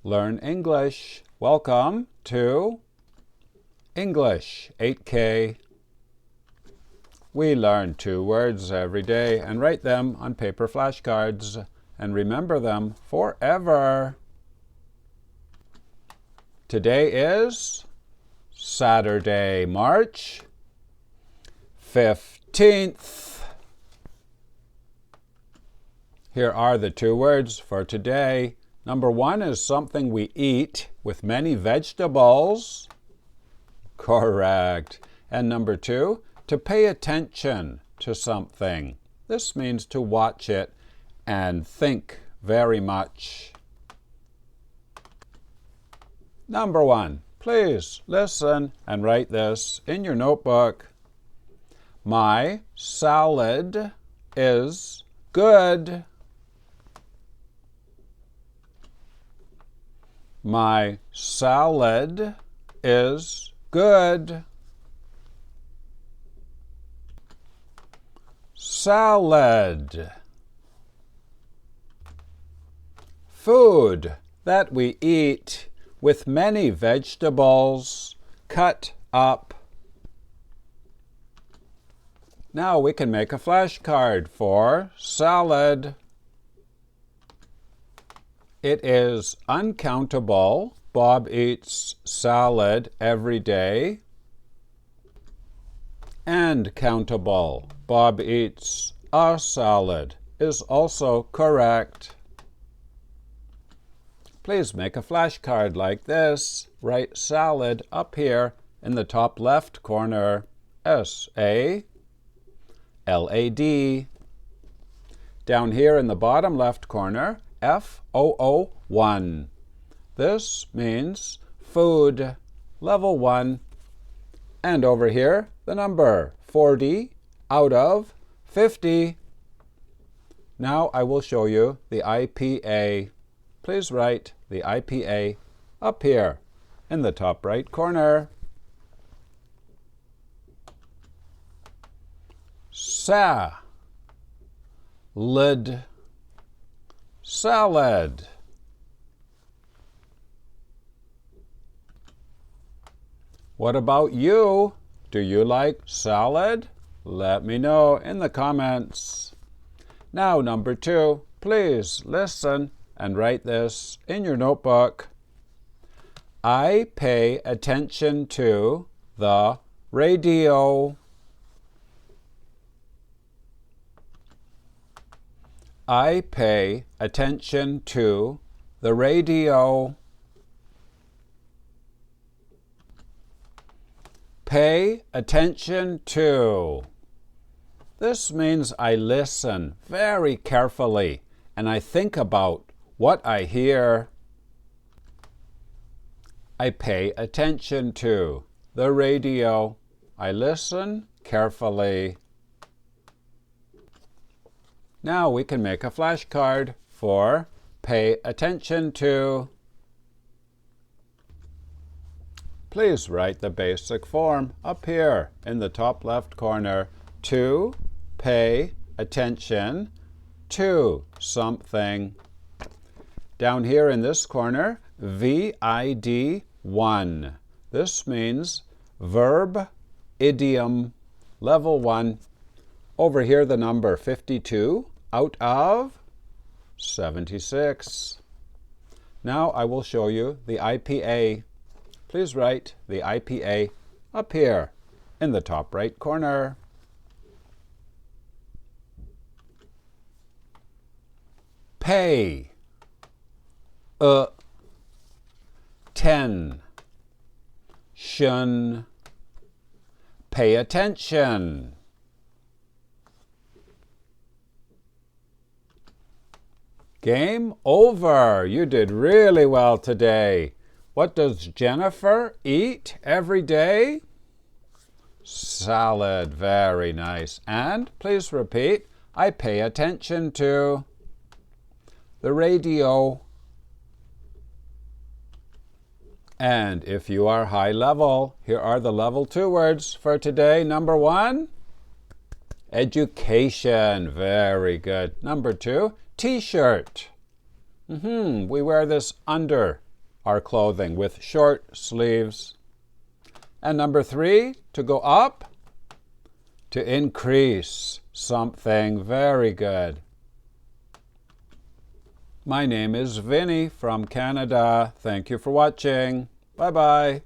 Learn English. Welcome to English 8K. We learn 2 words every day and write them on paper flashcards and remember them forever. Today is Saturday, March 15th. Here are the 2 words for today. Number 1 is something we eat with many vegetables. Correct. And number 2, to pay attention to something. This means to watch it and think very much. Number 1, please listen and write this in your notebook. My salad is good. My salad is good. Salad. Food that we eat with many vegetables cut up. Now we can make a flashcard for salad. It is uncountable. Bob eats salad every day. And countable. Bob eats a salad is also correct. Please make a flashcard like this. Write salad up here in the top left corner. S-A-L-A-D. Down here in the bottom left corner, F-O-O-1. This means food, level 1. And over here, the number 40 out of 50. Now I will show you the IPA. Please write the IPA up here in the top right corner. Salad. Salad. What about you? Do you like salad? Let me know in the comments. Now, number 2, please listen and write this in your notebook. I pay attention to the radio. I pay attention to the radio. Pay attention to. This means I listen very carefully and I think about what I hear. I pay attention to the radio. I listen carefully. Now we can make a flashcard for pay attention to. Please write the basic form up here in the top left corner. To pay attention to something. Down here in this corner, VID1. This means verb idiom, level 1. Over here, the number 52 out of 76. Now I will show you the IPA. Please write the IPA up here in the top right corner. Pay. Shun. Pay attention. Game over. You did really well today. What does Jennifer eat every day? Salad. Very nice. And please repeat, I pay attention to the radio. And if you are high level, here are the level 2 words for today. Number 1, education. Very good. Number 2, t-shirt. We wear this under our clothing with short sleeves. And number 3, to go up, to increase something. Very good. My name is Vinny from Canada. Thank you for watching. Bye-bye.